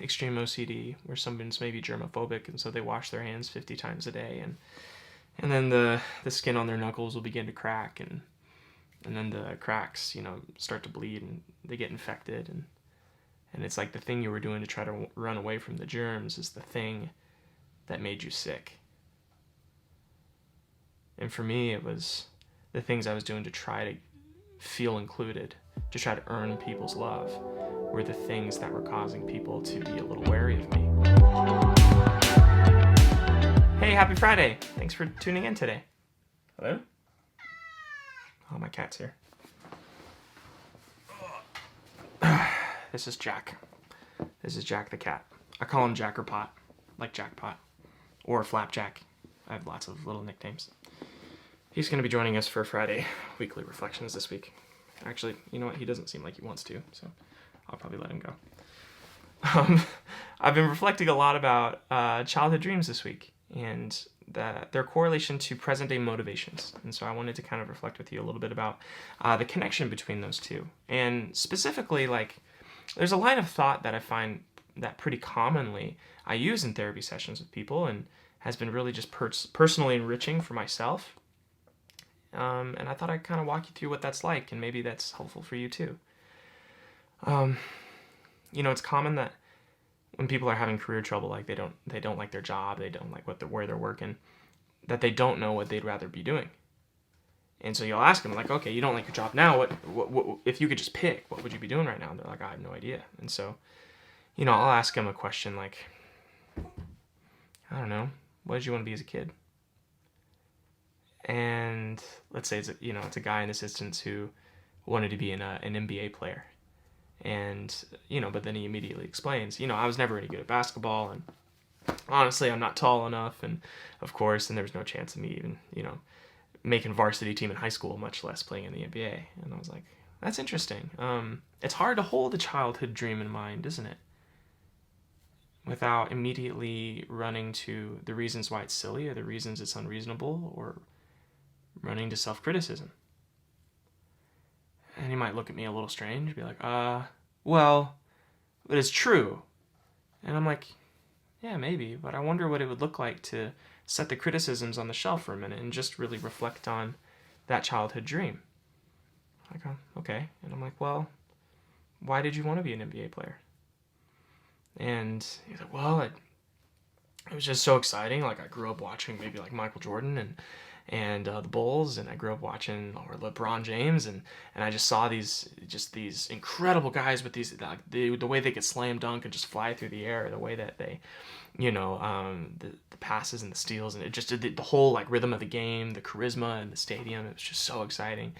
extreme OCD, where someone's maybe germophobic, and so they wash their hands 50 times a day, and then the skin on their knuckles will begin to crack, and then the cracks, start to bleed, and they get infected, and it's like the thing you were doing to try to run away from the germs is the thing that made you sick. And for me, it was the things I was doing to try to feel included, to try to earn people's love, were the things that were causing people to be a little wary of me. Hey, happy Friday. Thanks for tuning in today. Hello? Oh, my cat's here. This is Jack. This is Jack the cat. I call him Jack or Pot, like Jackpot, or Flapjack. I have lots of little nicknames. He's going to be joining us for Friday weekly reflections this week. Actually, you know what? He doesn't seem like he wants to, so I'll probably let him go. I've been reflecting a lot about childhood dreams this week and their correlation to present-day motivations. And so I wanted to kind of reflect with you a little bit about the connection between those two. And specifically, there's a line of thought that I find that pretty commonly I use in therapy sessions with people and has been really just personally enriching for myself. And I thought I'd kind of walk you through what that's like, and maybe that's helpful for you too. It's common that when people are having career trouble, like they don't like their job, they don't like where they're working, that they don't know what they'd rather be doing. And so you'll ask them, like, okay, you don't like your job now. What if you could just pick, what would you be doing right now? And they're like, I have no idea. And so, I'll ask them a question like, I don't know, what did you want to be as a kid? And let's say it's a guy in this instance who wanted to be an NBA player. And, but then he immediately explains, I was never any good at basketball, and honestly, I'm not tall enough, and of course, and there was no chance of me even, making varsity team in high school, much less playing in the NBA. And I was like, that's interesting. It's hard to hold a childhood dream in mind, isn't it? Without immediately running to the reasons why it's silly, or the reasons it's unreasonable, or running to self-criticism. And he might look at me a little strange, be like, well, but it's true. And I'm like, yeah, maybe, but I wonder what it would look like to set the criticisms on the shelf for a minute and just really reflect on that childhood dream. I go, okay. And I'm like, well, why did you want to be an NBA player? And he's like, well, it was just so exciting. Like, I grew up watching maybe like Michael Jordan and the Bulls, and I grew up watching LeBron James, and I just saw these incredible guys with these the way they could slam dunk and just fly through the air, the way that they, the passes and the steals, and it just the whole rhythm of the game, the charisma in the stadium. It was just so exciting.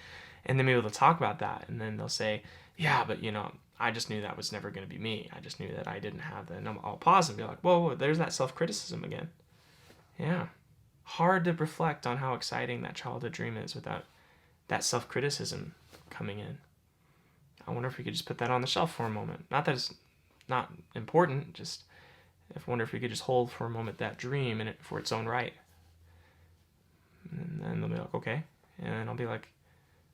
And then maybe they'll talk about that, and then they'll say, yeah, but I just knew that was never going to be me. I just knew that I didn't have that. And I'll pause and be like, whoa, there's that self-criticism again. Yeah. Hard to reflect on how exciting that childhood dream is without that self-criticism coming in. I wonder if we could just put that on the shelf for a moment. Not that it's not important, just I wonder if we could just hold for a moment that dream in it for its own right. And then they'll be like, okay. And I'll be like,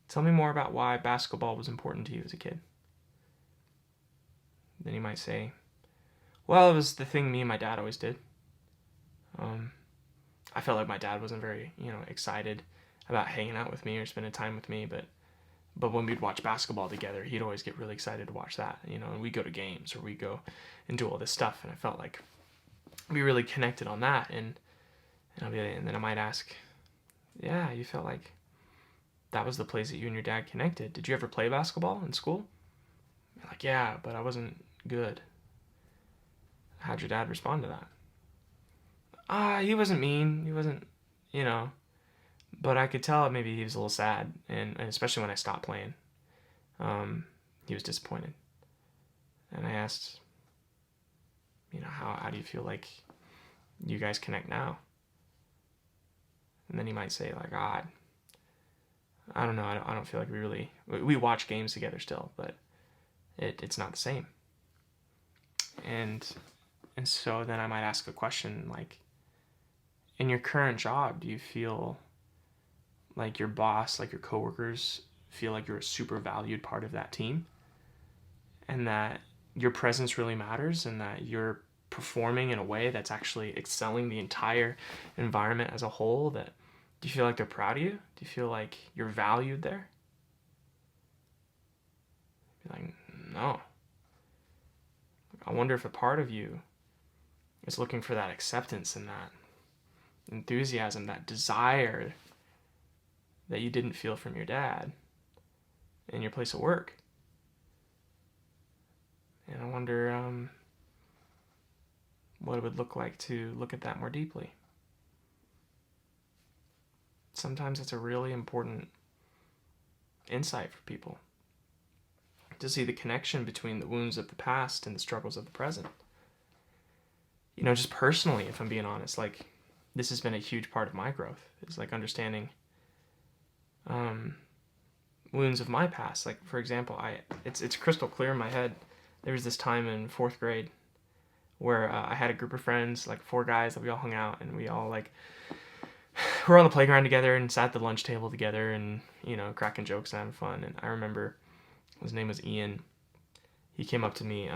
tell me more about why basketball was important to you as a kid. Then he might say, well, it was the thing me and my dad always did. I felt like my dad wasn't very, excited about hanging out with me or spending time with me, but when we'd watch basketball together, he'd always get really excited to watch that, and we'd go to games or we'd go and do all this stuff, and I felt like we really connected on that, and then I might ask, yeah, you felt like that was the place that you and your dad connected. Did you ever play basketball in school? You're like, yeah, but I wasn't good. How'd your dad respond to that? He wasn't mean. He wasn't, but I could tell maybe he was a little sad, and especially when I stopped playing. He was disappointed. And I asked, how do you feel like you guys connect now? And then he might say, like, I don't know. I don't feel like we watch games together still, but it's not the same. And so then I might ask a question like, in your current job, do you feel like your boss, like your coworkers, feel like you're a super valued part of that team? And that your presence really matters and that you're performing in a way that's actually excelling the entire environment as a whole? That do you feel like they're proud of you? Do you feel like you're valued there? Be like, no. I wonder if a part of you is looking for that acceptance and that enthusiasm, that desire that you didn't feel from your dad in your place of work. And I wonder what it would look like to look at that more deeply. Sometimes it's a really important insight for people to see the connection between the wounds of the past and the struggles of the present. You know, just personally, if I'm being honest, like, this has been a huge part of my growth, is like understanding wounds of my past. Like, for example, it's crystal clear in my head. There was this time in 4th grade where I had a group of friends, like 4 guys, that we all hung out, and we all like were on the playground together and sat at the lunch table together and, you know, cracking jokes and having fun. And I remember his name was Ian. He came up to me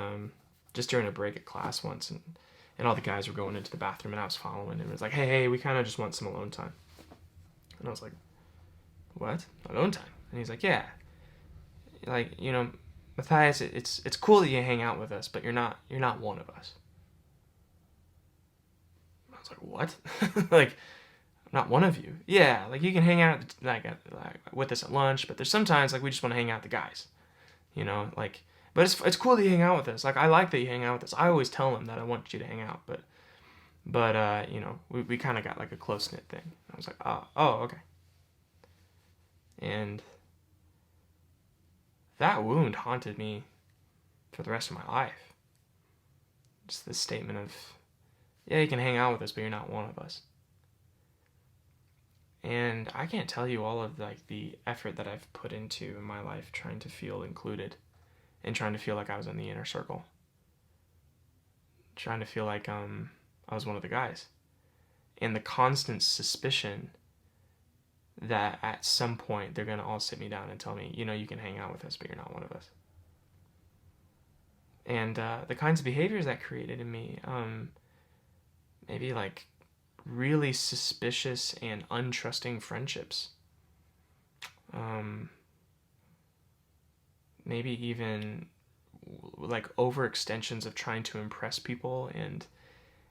just during a break at class once, and all the guys were going into the bathroom, and I was following, and it was like, hey, we kind of just want some alone time. And I was like, what? Alone time? And he's like, yeah. Like, you know, Matthias, it's cool that you hang out with us, but you're not one of us. I was like, what? Like, I'm not one of you. Yeah, like, you can hang out like with us at lunch, but there's sometimes like we just want to hang out with the guys, you know, like. But it's cool that you hang out with us. Like, I like that you hang out with us. I always tell him that I want you to hang out, but you know, we kind of got like a close knit thing. I was like, oh, okay. And that wound haunted me for the rest of my life. Just this statement of, yeah, you can hang out with us, but you're not one of us. And I can't tell you all of like the effort that I've put into in my life trying to feel included and trying to feel like I was in the inner circle. Trying to feel like I was one of the guys. And the constant suspicion that at some point they're going to all sit me down and tell me, you know, you can hang out with us, but you're not one of us. And the kinds of behaviors that created in me, maybe like really suspicious and untrusting friendships. Maybe even like overextensions of trying to impress people and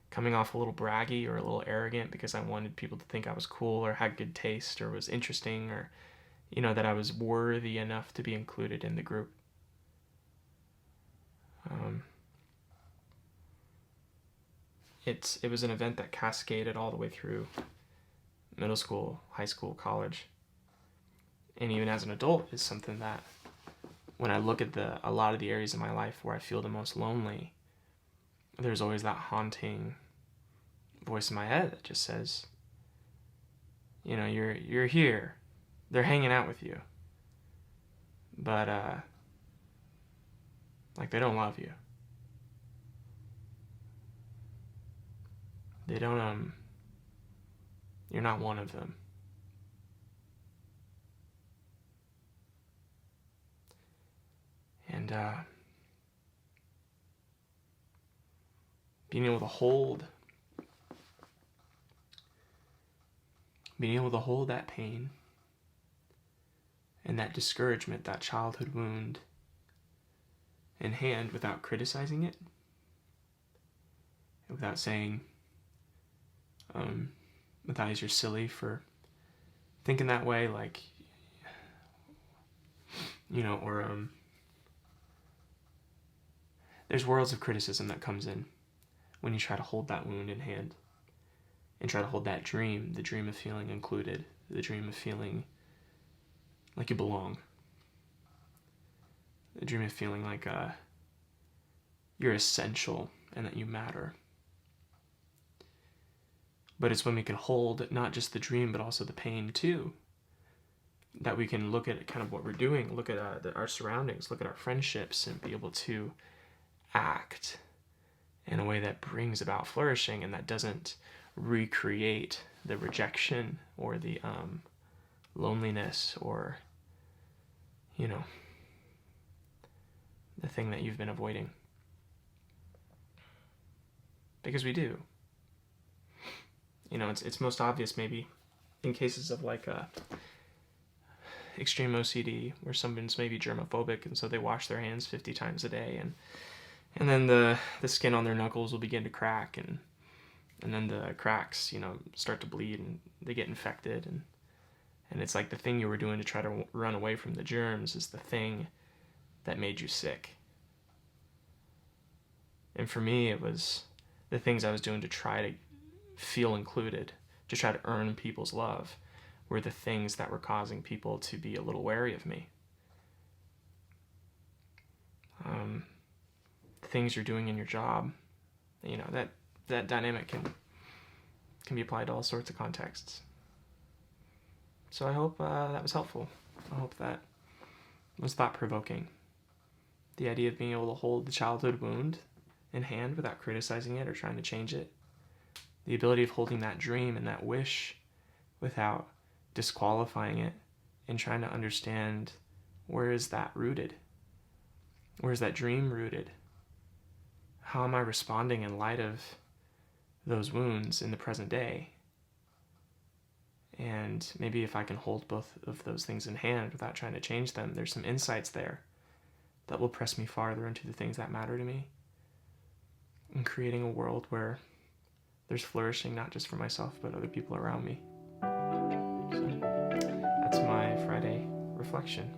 coming off a little braggy or a little arrogant because I wanted people to think I was cool or had good taste or was interesting or, you know, that I was worthy enough to be included in the group. It was an event that cascaded all the way through middle school, high school, college, and even as an adult is something that when I look at a lot of the areas of my life where I feel the most lonely, there's always that haunting voice in my head that just says, you know, you're here, they're hanging out with you, but like, they don't love you. They don't you're not one of them. And being able to hold that pain and that discouragement, that childhood wound in hand without criticizing it, without saying, Matthias, you're silly for thinking that way, like, you know, or there's worlds of criticism that comes in when you try to hold that wound in hand and try to hold that dream, the dream of feeling included, the dream of feeling like you belong, the dream of feeling like you're essential and that you matter. But it's when we can hold not just the dream, but also the pain too, that we can look at kind of what we're doing, look at our surroundings, look at our friendships, and be able to act in a way that brings about flourishing and that doesn't recreate the rejection or the loneliness or, you know, the thing that you've been avoiding. because we do. You know, it's most obvious maybe in cases of like extreme OCD, where someone's maybe germophobic, and so they wash their hands 50 times a day, and then the skin on their knuckles will begin to crack, and then the cracks, you know, start to bleed, and they get infected, and it's like the thing you were doing to try to run away from the germs is the thing that made you sick. And for me, it was the things I was doing to try to feel included, to try to earn people's love, were the things that were causing people to be a little wary of me. Things you're doing in your job, you know, that dynamic can be applied to all sorts of contexts. So I hope that was helpful. I hope that was thought-provoking. The idea of being able to hold the childhood wound in hand without criticizing it or trying to change it. The ability of holding that dream and that wish without disqualifying it and trying to understand, where is that rooted? Where is that dream rooted? How am I responding in light of those wounds in the present day? And maybe if I can hold both of those things in hand without trying to change them, there's some insights there that will press me farther into the things that matter to me, and creating a world where there's flourishing, not just for myself, but other people around me. So that's my Friday reflection.